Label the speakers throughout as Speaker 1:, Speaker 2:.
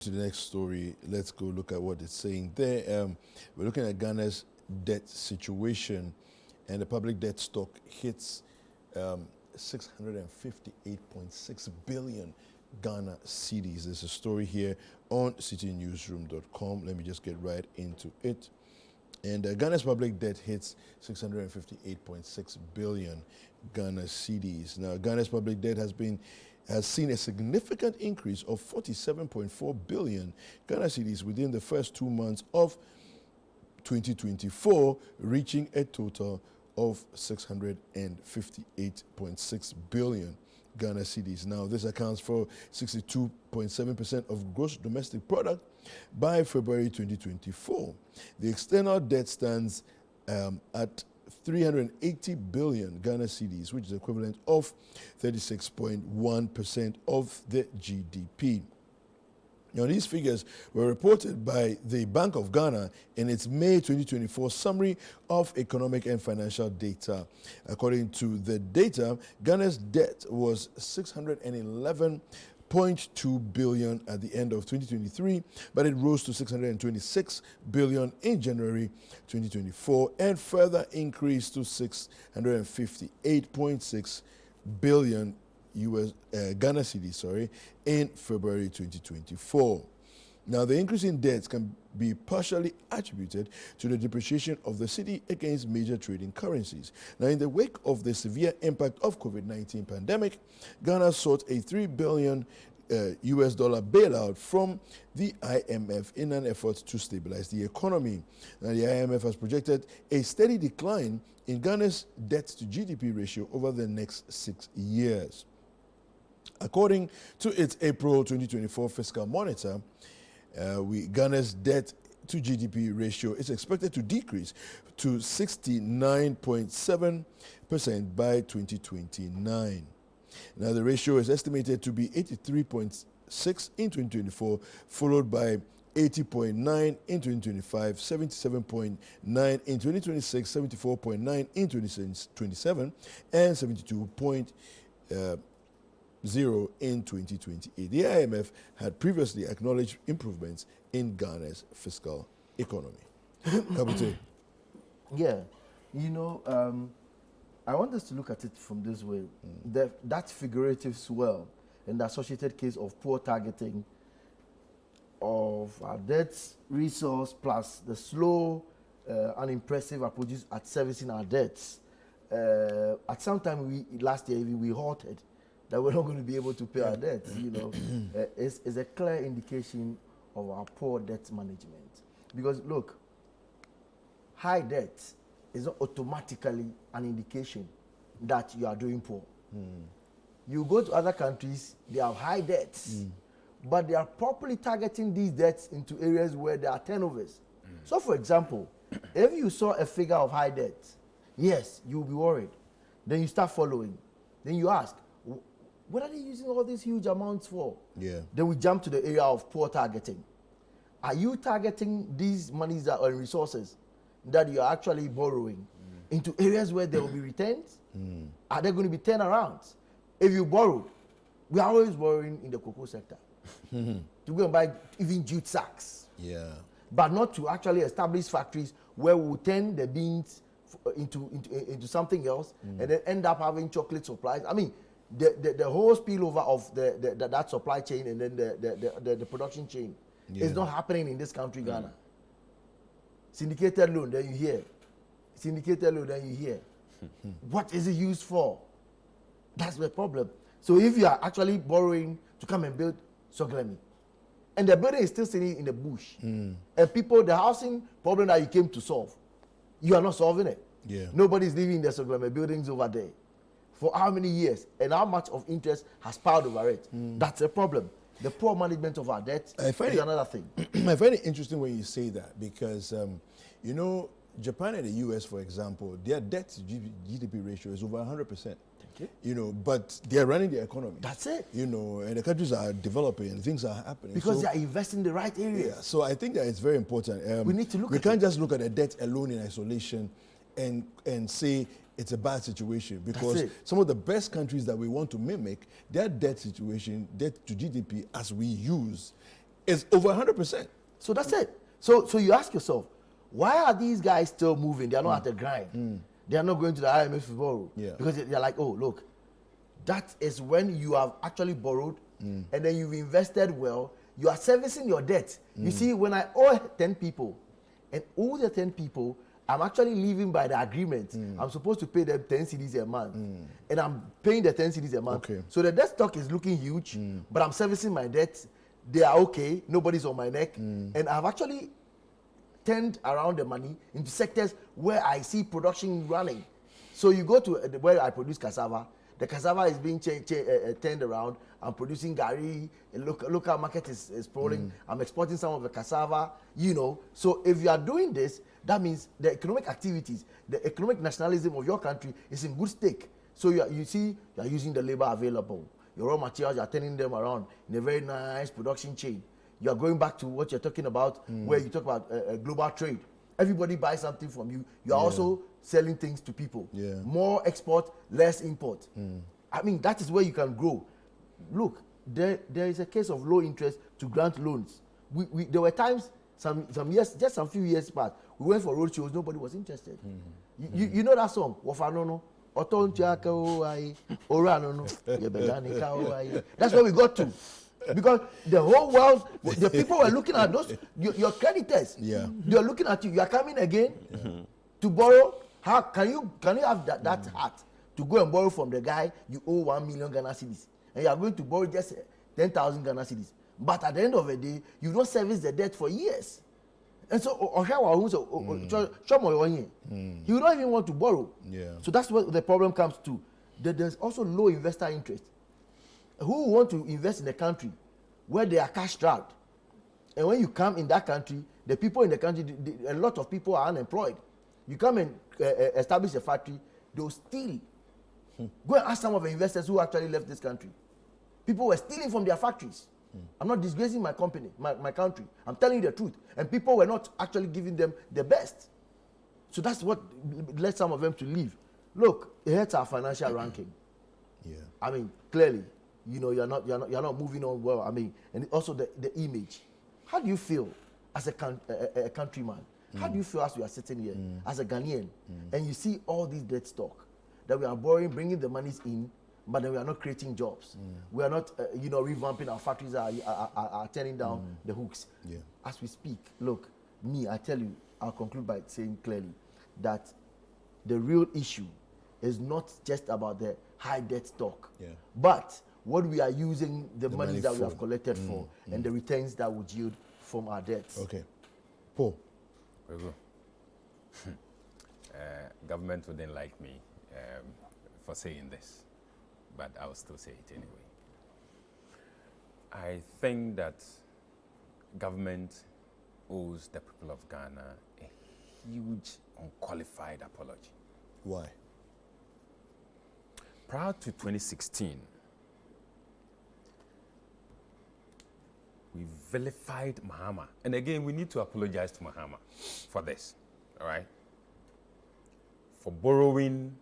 Speaker 1: To the next story, let's go look at what it's saying there. We're looking at Ghana's debt situation, and the public debt stock hits 658.6 billion Ghana cedis. There's a story here on citinewsroom.com. Let me just get right into it. And Ghana's public debt hits 658.6 billion Ghana cedis. Now, Ghana's public debt has seen a significant increase of 47.4 billion Ghana cedis within the first 2 months of 2024, reaching a total of 658.6 billion Ghana cedis. Now, this accounts for 62.7% of gross domestic product by February 2024. The external debt stands at 380 billion Ghana cedis, which is equivalent of 36.1% of the GDP. Now, these figures were reported by the Bank of Ghana in its May 2024 summary of economic and financial data. According to the data, Ghana's debt was 611.2 billion at the end of 2023, but it rose to 626 billion in January 2024 and further increased to 658.6 billion Ghana cedis, in February 2024. Now, the increase in debts can be partially attributed to the depreciation of the cedi against major trading currencies. Now, in the wake of the severe impact of COVID-19 pandemic, Ghana sought a $3 billion US dollar bailout from the IMF in an effort to stabilize the economy. Now, the IMF has projected a steady decline in Ghana's debt to GDP ratio over the next 6 years. According to its April 2024 fiscal monitor, Ghana's debt to GDP ratio is expected to decrease to 69.7% by 2029. Now, the ratio is estimated to be 83.6 in 2024, followed by 80.9 in 2025, 77.9 in 2026, 74.9 in 2027, and 72.0 in 2028. The IMF had previously acknowledged improvements in Ghana's fiscal economy. Kapute.
Speaker 2: Yeah, I want us to look at it from this way. That figurative swell and the associated case of poor targeting of our debt resource plus the slow, unimpressive approaches at servicing our debts. At some time last year, we halted that we're not going to be able to pay our debts. It's a clear indication of our poor debt management. Because look, high debt is not automatically an indication that you are doing poor. You go to other countries, they have high debts, but they are properly targeting these debts into areas where there are turnovers. So, for example, if you saw a figure of high debt, yes, you'll be worried. Then you start following. Then you ask, what are they using all these huge amounts for?
Speaker 1: Yeah.
Speaker 2: Then we jump to the area of poor targeting. Are you targeting these monies or resources that you are actually borrowing into areas where there will be returns? Are there going to be turnarounds? If you borrow, we are always borrowing in the cocoa sector to go and buy even jute sacks.
Speaker 1: Yeah.
Speaker 2: But not to actually establish factories where we will turn the beans into something else and then end up having chocolate supplies. I mean, the whole spillover of that supply chain and then the production chain is not happening in this country, Ghana. Syndicated loan, then you hear. Syndicated loan, then you hear. What is it used for? That's the problem. So if you are actually borrowing to come and build Soglemi, and the building is still sitting in the bush, and the housing problem that you came to solve, you are not solving it.
Speaker 1: Yeah.
Speaker 2: Nobody's living in the Soglemi buildings over there. For how many years and how much of interest has piled over it? That's a problem. The poor management of our debt is another thing.
Speaker 1: I find it interesting when you say that because, Japan and the US, for example, their debt to GDP ratio is over 100%. But they are running the economy.
Speaker 2: That's it.
Speaker 1: And the countries are developing and things are happening.
Speaker 2: Because they are investing in the right areas.
Speaker 1: Yeah, so I think that it's very important.
Speaker 2: We need to look at it.
Speaker 1: We can't just look at the debt alone in isolation and say it's a bad situation, because some of the best countries that we want to mimic, their debt situation, debt to GDP as we use, It's over 100%.
Speaker 2: So that's it. So you ask yourself, why are these guys still moving? They are not at the grind. They are not going to the IMF to borrow.
Speaker 1: Yeah.
Speaker 2: Because they're like, oh, look, that is when you have actually borrowed and then you've invested well. You are servicing your debt. You see, when I owe 10 people and all the 10 people, I'm actually living by the agreement. I'm supposed to pay them 10 cedis a month. And I'm paying the 10 cedis a month.
Speaker 1: Okay.
Speaker 2: So the debt stock is looking huge, but I'm servicing my debt. They are okay. Nobody's on my neck. And I've actually turned around the money into sectors where I see production running. So you go to where I produce cassava. The cassava is being turned around. I'm producing gari. Local market is sprawling. I'm exporting some of the cassava. You know. So if you are doing this, that means the economic activities, the economic nationalism of your country is in good stake. So you see, you are using the labor available. Your raw materials, you are turning them around in a very nice production chain. You are going back to what you're talking about, where you talk about global trade. Everybody buys something from you. You are also selling things to people.
Speaker 1: Yeah.
Speaker 2: More export, less import. I mean, that is where you can grow. Look, there is a case of low interest to grant loans. There were times, some years, just some few years back, we went for road shows, nobody was interested. You know that song, Wafanono? That's where we got to. Because the whole world, the people were looking at those, your creditors.
Speaker 1: Yeah.
Speaker 2: They are looking at you. You are coming again to borrow. How can you have that heart to go and borrow from the guy you owe 1 million Ghana cedis, and you are going to borrow just 10,000 Ghana cedis? But at the end of the day, you don't service the debt for years. And so, he will not even want to borrow.
Speaker 1: Yeah.
Speaker 2: So that's what the problem comes to. There's also low investor interest. Who want to invest in a country where they are cash strapped? And when you come in that country, the people in the country, a lot of people are unemployed. You come and establish a factory, they'll steal. Go and ask some of the investors who actually left this country. People were stealing from their factories. I'm not disgracing my company, my country. I'm telling you the truth. And people were not actually giving them the best. So that's what led some of them to leave. Look, it hurts our financial ranking.
Speaker 1: Yeah.
Speaker 2: I mean, clearly, you know, you're not moving on well. I mean, and also the image. How do you feel as a countryman? How do you feel as we are sitting here as a Ghanaian and you see all these debt stock that we are borrowing, bringing the monies in, but then we are not creating jobs. We are not, revamping our factories, are turning down the hooks.
Speaker 1: Yeah.
Speaker 2: As we speak, look, I tell you, I'll conclude by saying clearly that the real issue is not just about the high debt stock, but what we are using the money that we have collected for and the returns that would yield from our debts.
Speaker 1: Okay. Paul.
Speaker 3: Very good. Government wouldn't like me for saying this, but I'll still say it anyway. I think that government owes the people of Ghana a huge, unqualified apology.
Speaker 1: Why?
Speaker 3: Prior to 2016, we vilified Mahama. And again, we need to apologize to Mahama for this, all right? For borrowing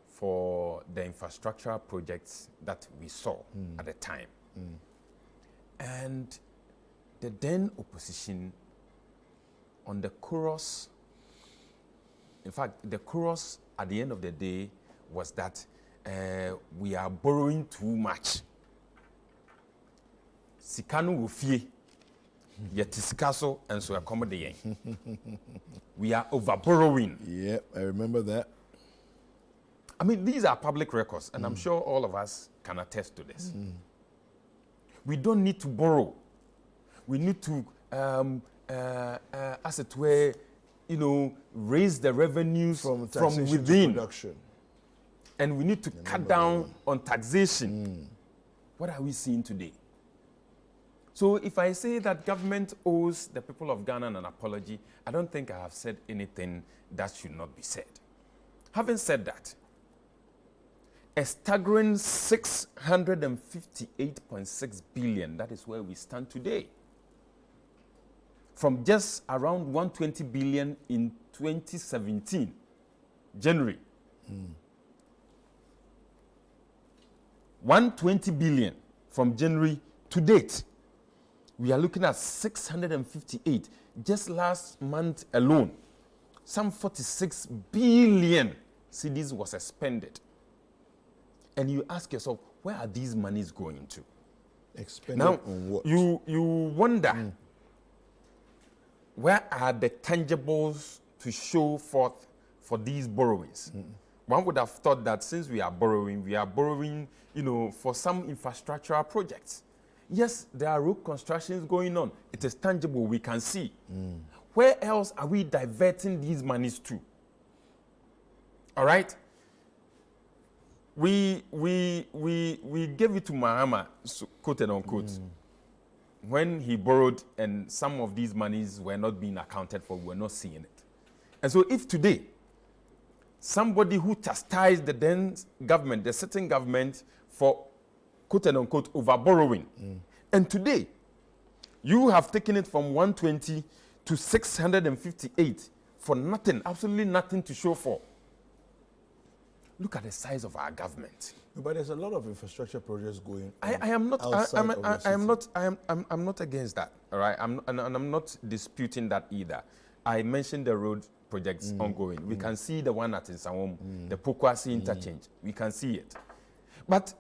Speaker 3: for the infrastructural projects that we saw at the time. And the then opposition on the chorus, in fact, the chorus at the end of the day was that we are borrowing too much. Sikanu wofie, yet sikaso and so accommodate. We are over borrowing.
Speaker 1: Yeah, I remember that.
Speaker 3: I mean, these are public records, and I'm sure all of us can attest to this. We don't need to borrow. We need to, as it were, raise the revenues from within.
Speaker 1: Production.
Speaker 3: And we need to cut down on taxation. What are we seeing today? So if I say that government owes the people of Ghana an apology, I don't think I have said anything that should not be said. Having said that, a staggering 658.6 billion, that is where we stand today. From just around 120 billion in 2017, January. 120 billion from January to date. we are looking at 658. Just last month alone, some 46 billion cedis was expended. And you ask yourself, where are these monies going to?
Speaker 1: Expended
Speaker 3: Now,
Speaker 1: on what?
Speaker 3: you wonder, where are the tangibles to show forth for these borrowings? One would have thought that since we are borrowing, for some infrastructural projects. Yes, there are road constructions going on. It is tangible, we can see. Where else are we diverting these monies to? All right? We gave it to Mahama, quote and unquote, when he borrowed and some of these monies were not being accounted for, we were not seeing it. And so if today, somebody who chastised the then government, the sitting government, for quote and unquote over borrowing, and today you have taken it from 120 to 658 for nothing, absolutely nothing to show for. Look at the size of our government.
Speaker 1: But there's a lot of infrastructure projects going
Speaker 3: I
Speaker 1: on
Speaker 3: am not.
Speaker 1: outside of the city.
Speaker 3: I'm not against that. All right. I'm not disputing that either. I mentioned the road projects ongoing. We can see the one at Nsawam, the Pokwasi interchange. We can see it. But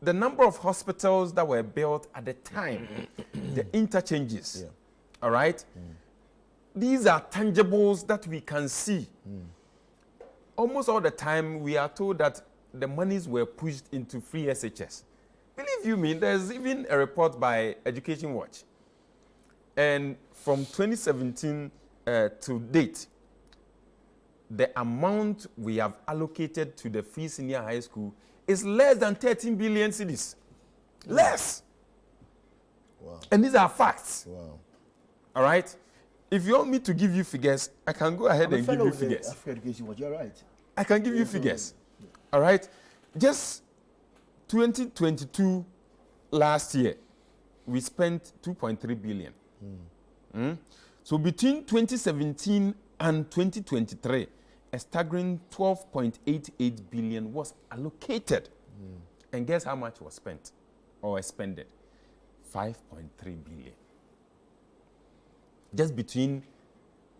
Speaker 3: the number of hospitals that were built at the time, the interchanges, all right, these are tangibles that we can see. Almost all the time, we are told that the monies were pushed into free SHS. Believe you me, there's even a report by Education Watch. And from 2017 to date, the amount we have allocated to the free senior high school is less than 13 billion cedis. Less.
Speaker 1: Wow.
Speaker 3: And these are facts.
Speaker 1: Wow.
Speaker 3: All right? If you want me to give you figures, I can go ahead and give you figures.
Speaker 2: African Education Watch, you're right.
Speaker 3: I can give you figures. All right? Just 2022 last year, we spent 2.3 billion. So between 2017 and 2023, a staggering 12.88 billion was allocated. And guess how much was spent or expended? 5.3 billion. Just between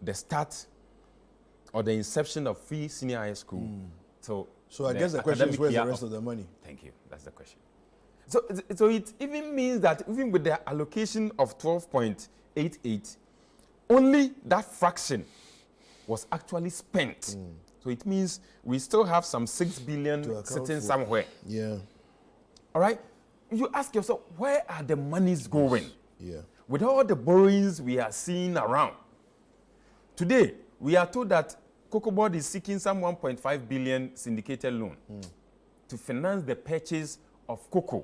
Speaker 3: the start or the inception of free senior high school. So
Speaker 1: I guess the question is, where's the
Speaker 3: academic
Speaker 1: rest
Speaker 3: year
Speaker 1: of the money?
Speaker 3: Thank you. That's the question. So it even means that even with the allocation of 12.88, only that fraction was actually spent. So it means we still have some 6 billion sitting somewhere.
Speaker 1: Yeah.
Speaker 3: All right? You ask yourself, where are the monies going?
Speaker 1: Yeah.
Speaker 3: With all the borrowings we are seeing around. Today, we are told that Cocoa Board is seeking some 1.5 billion syndicated loan to finance the purchase of cocoa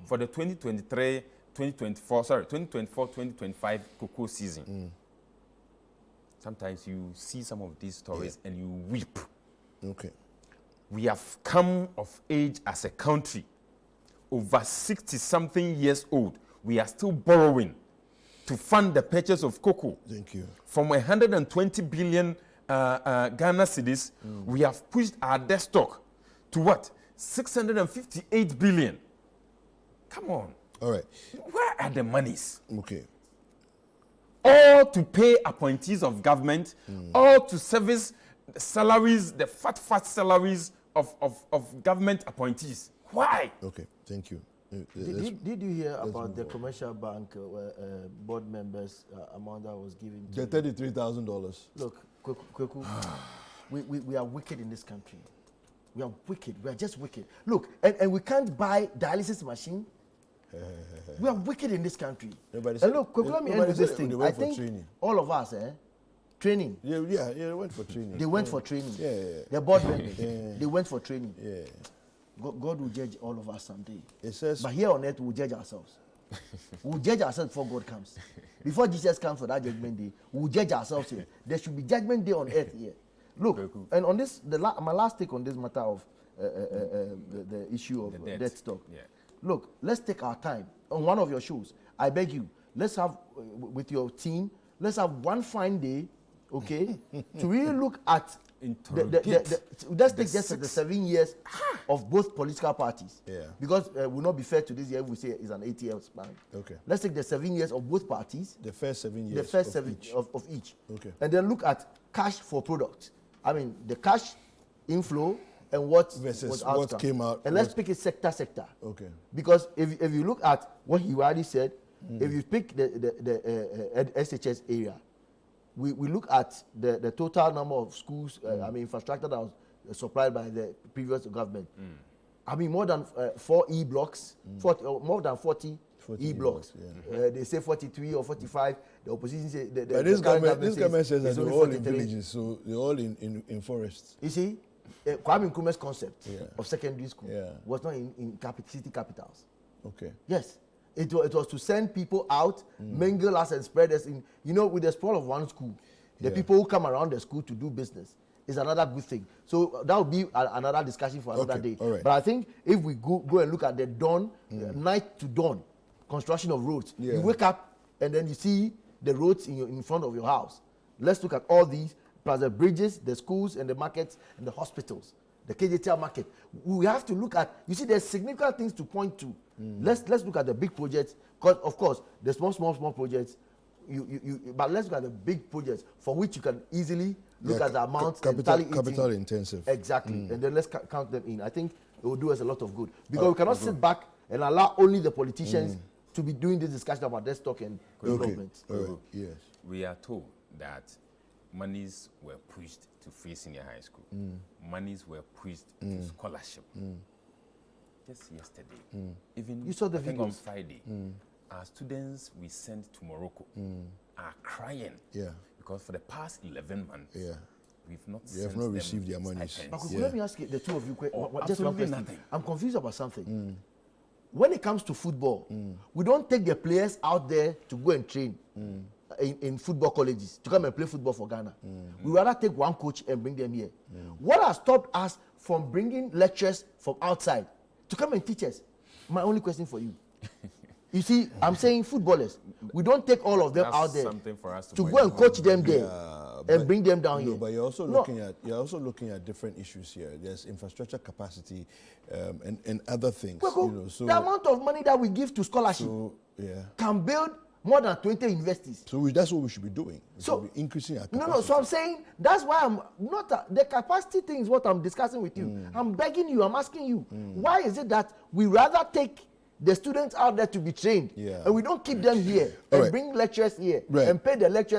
Speaker 3: for the 2024-2025 cocoa season. Sometimes you see some of these stories and you weep.
Speaker 1: Okay.
Speaker 3: We have come of age as a country. Over 60-something years old, we are still borrowing to fund the purchase of cocoa.
Speaker 1: Thank you.
Speaker 3: From 120 billion Ghana cedis, we have pushed our debt stock to what? 658 billion. Come on.
Speaker 1: All right.
Speaker 3: Where are the monies?
Speaker 1: Okay.
Speaker 3: All to pay appointees of government, all to service the salaries, the fat salaries of government appointees. Why?
Speaker 1: Okay. Thank you.
Speaker 2: Did you hear about the commercial bank board members amount that was given to
Speaker 1: The $33,000.
Speaker 2: Look, Kweku, we are wicked in this country. We are wicked. We are just wicked. Look, and we can't buy dialysis machine. We are wicked in this country. And look, Kweku, let me end with this thing. I think all of us, training.
Speaker 1: Yeah, they went for training.
Speaker 2: They went for training.
Speaker 1: Yeah.
Speaker 2: The board members, they went for training.
Speaker 1: Yeah.
Speaker 2: God will judge all of us someday.
Speaker 1: It says,
Speaker 2: but here on earth, we'll judge ourselves. We'll judge ourselves before God comes. Before Jesus comes for that judgment day, we'll judge ourselves here. There should be judgment day on earth here. Look, and on this, my last take on this matter of the issue of debt stock. Yeah. Look, let's take our time. On one of your shows, I beg you, let's have, with your team, let's have one fine day, okay, to really look at Let's take just the 7 years of both political parties.
Speaker 1: Yeah.
Speaker 2: Because it will not be fair to this year if we say it's an 8 years span.
Speaker 1: Okay.
Speaker 2: Let's take the 7 years of both parties.
Speaker 1: The first 7 years.
Speaker 2: The first
Speaker 1: of
Speaker 2: 7
Speaker 1: each.
Speaker 2: of each.
Speaker 1: Okay.
Speaker 2: And then look at cash for products. I mean, the cash inflow and what
Speaker 1: Versus
Speaker 2: was
Speaker 1: what
Speaker 2: outcome.
Speaker 1: came out.
Speaker 2: And let's pick it sector.
Speaker 1: Okay.
Speaker 2: Because if you look at what he already said, if you pick the SHS area, we look at the total number of schools, I mean, infrastructure that was supplied by the previous government. I mean, more than 4 E blocks, 40, more than 40 E blocks.
Speaker 1: Yeah.
Speaker 2: They say 43 or 45. The opposition say
Speaker 1: But this government says that
Speaker 2: it's
Speaker 1: they're
Speaker 2: only
Speaker 1: all in
Speaker 2: 43.
Speaker 1: villages, so they're all in forests.
Speaker 2: You see, Kwame Nkrumah's concept
Speaker 1: Yeah.
Speaker 2: of secondary school
Speaker 1: Yeah.
Speaker 2: was not in city capitals.
Speaker 1: Okay.
Speaker 2: Yes. It was to send people out, mingle us and spread us in. You know, with the sprawl of one school, the
Speaker 1: Yeah.
Speaker 2: people who come around the school to do business is another good thing. So that would be another discussion for another
Speaker 1: Okay,
Speaker 2: day.
Speaker 1: all right.
Speaker 2: But I think if we go and look at the dawn, night to dawn construction of roads,
Speaker 1: Yeah.
Speaker 2: you wake up and then you see the roads in front of your house. Let's look at all these, plus the bridges, the schools and the markets and the hospitals, the KJTL market. We have to look at, you see, there's significant things to point to. Let's look at the big projects, because of course the small projects, but let's look at the big projects for which you can easily look at the amounts and tally it in.
Speaker 1: Capital intensive.
Speaker 2: Exactly, and then let's count them in. I think it will do us a lot of good, because we cannot sit back and allow only the politicians to be doing this discussion about their stock and development.
Speaker 1: All right. Yes.
Speaker 3: We are told that monies were pushed to free senior high school. Monies were pushed to scholarship. Just yesterday, even
Speaker 2: You saw the
Speaker 3: I think on
Speaker 2: videos.
Speaker 3: Friday, our students we sent to Morocco are crying
Speaker 1: Yeah.
Speaker 3: because for the past 11 months,
Speaker 1: Yeah.
Speaker 3: we've not
Speaker 1: They have
Speaker 3: sent
Speaker 1: not
Speaker 3: them
Speaker 1: received their monies.
Speaker 3: stipends.
Speaker 2: But
Speaker 1: Yeah.
Speaker 2: let me ask you, the two of you, just one
Speaker 3: absolutely
Speaker 2: question.
Speaker 3: nothing.
Speaker 2: I'm confused about something. When it comes to football, we don't take the players out there to go and train in football colleges to come and play football for Ghana. We rather take one coach and bring them here. What has stopped us from bringing lecturers from outside to come and teach us? My only question for you. You see, I'm saying footballers. We don't take all of them
Speaker 3: That's
Speaker 2: out there
Speaker 3: something for us to
Speaker 2: to
Speaker 3: go
Speaker 2: go and
Speaker 3: and
Speaker 2: coach them there
Speaker 1: but-
Speaker 2: and bring them down
Speaker 1: No,
Speaker 2: here.
Speaker 1: but you're also
Speaker 2: No.
Speaker 1: looking at different issues here. There's infrastructure capacity and other things.
Speaker 2: Kweko,
Speaker 1: So
Speaker 2: the amount of money that we give to scholarship
Speaker 1: yeah.
Speaker 2: can build more than 20 universities.
Speaker 1: So that's what we should be doing. We
Speaker 2: So-
Speaker 1: should be increasing our
Speaker 2: No,
Speaker 1: capacity.
Speaker 2: so I'm saying that's why I'm not the capacity thing is what I'm discussing with you. I'm begging you, I'm asking you, why is it that we rather take the students out there to be trained
Speaker 1: Yeah.
Speaker 2: and we don't keep them here
Speaker 1: All
Speaker 2: and
Speaker 1: right.
Speaker 2: bring lecturers here
Speaker 1: Right.
Speaker 2: and pay the lecturers